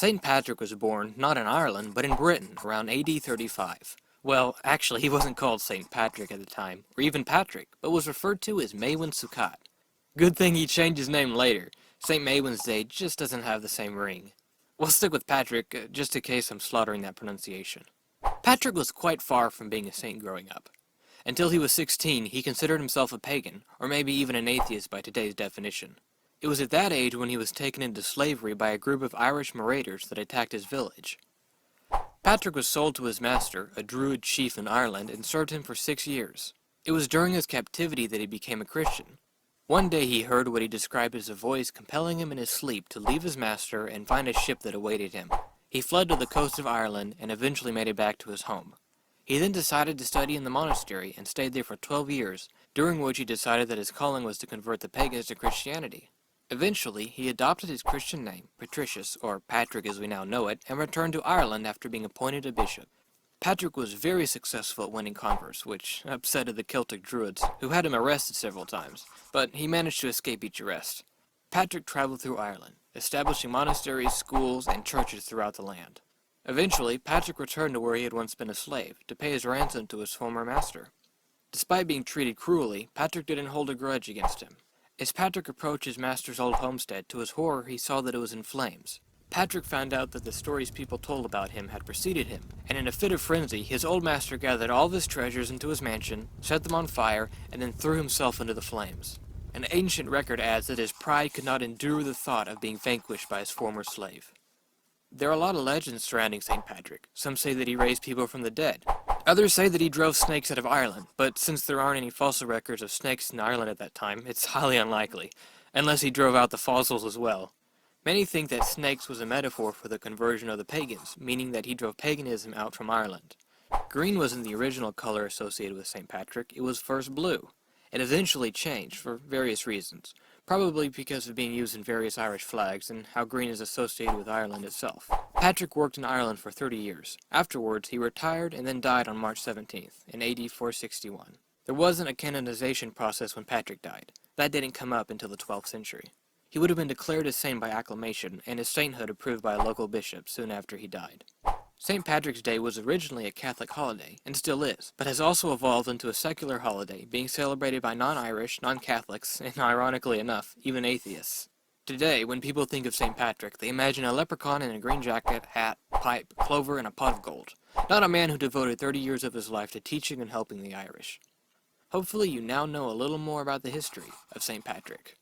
St. Patrick was born not in Ireland, but in Britain around AD 35. Well, actually, he wasn't called St. Patrick at the time, or even Patrick, but was referred to as Maewyn Succat. Good thing he changed his name later. St. Maewyn's Day just doesn't have the same ring. We'll stick with Patrick, just in case I'm slaughtering that pronunciation. Patrick was quite far from being a saint growing up. Until he was 16, he considered himself a pagan, or maybe even an atheist by today's definition. It was at that age when he was taken into slavery by a group of Irish marauders that attacked his village. Patrick was sold to his master, a Druid chief in Ireland, and served him for 6 years. It was during his captivity that he became a Christian. One day he heard what he described as a voice compelling him in his sleep to leave his master and find a ship that awaited him. He fled to the coast of Ireland and eventually made it back to his home. He then decided to study in the monastery and stayed there for 12 years, during which he decided that his calling was to convert the pagans to Christianity. Eventually, he adopted his Christian name, Patricius, or Patrick as we now know it, and returned to Ireland after being appointed a bishop. Patrick was very successful at winning converts, which upsetted the Celtic Druids, who had him arrested several times, but he managed to escape each arrest. Patrick traveled through Ireland, establishing monasteries, schools, and churches throughout the land. Eventually, Patrick returned to where he had once been a slave, to pay his ransom to his former master. Despite being treated cruelly, Patrick didn't hold a grudge against him. As Patrick approached his master's old homestead, to his horror he saw that it was in flames. Patrick found out that the stories people told about him had preceded him, and in a fit of frenzy, his old master gathered all of his treasures into his mansion, set them on fire, and then threw himself into the flames. An ancient record adds that his pride could not endure the thought of being vanquished by his former slave. There are a lot of legends surrounding St. Patrick. Some say that he raised people from the dead. Others say that he drove snakes out of Ireland, but since there aren't any fossil records of snakes in Ireland at that time, it's highly unlikely, unless he drove out the fossils as well. Many think that snakes was a metaphor for the conversion of the pagans, meaning that he drove paganism out from Ireland. Green wasn't the original color associated with St. Patrick, it was first blue. It eventually changed for various reasons, probably because of being used in various Irish flags and how green is associated with Ireland itself. Patrick worked in Ireland for 30 years. Afterwards, he retired and then died on March 17th, in AD 461. There wasn't a canonization process when Patrick died. That didn't come up until the 12th century. He would have been declared a saint by acclamation, and his sainthood approved by a local bishop soon after he died. St. Patrick's Day was originally a Catholic holiday, and still is, but has also evolved into a secular holiday, being celebrated by non-Irish, non-Catholics, and ironically enough, even atheists. Today, when people think of St. Patrick, they imagine a leprechaun in a green jacket, hat, pipe, clover, and a pot of gold. Not a man who devoted 30 years of his life to teaching and helping the Irish. Hopefully you now know a little more about the history of St. Patrick.